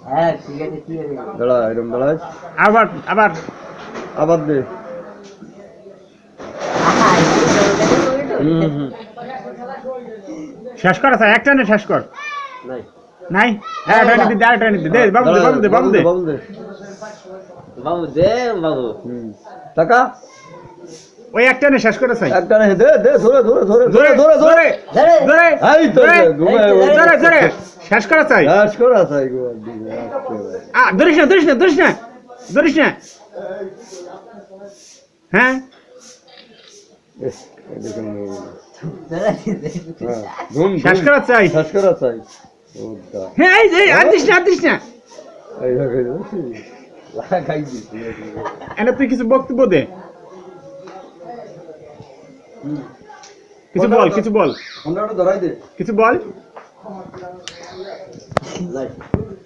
হ্যাঁ ঠিক আছে ঠিক আছে দাঁড়া এরকম দাঁড়ায় আবার আবার আবার দে শেষ কর স্যার একটা না শেষ কর নাই নাই হ্যাঁ এটা নিতে দে নিতে দে বাবু দে বাবু দে বাবু দে বাবু দে বাবু দে বাবু টাকা ওই একটা না শেষ করে চাই একটা নে দে দে ধরে ধরে ধরে ধরে ধরে ধরে ধরে ধরে এই তো ঘুমায় ধরে ধরে শেষ করে চাই শেষ করা চাই গো ধরিস না ধরিস না ধরিস না ধরিস না হ্যাঁ শেষ করা চাই শেষ করা চাই হ্যাঁ এই আদিস না এই লাগাই দিছি এনে তুই কিছু বক্তব্য দে কিছু বল ফোনটা ধরাই দে কিছু বল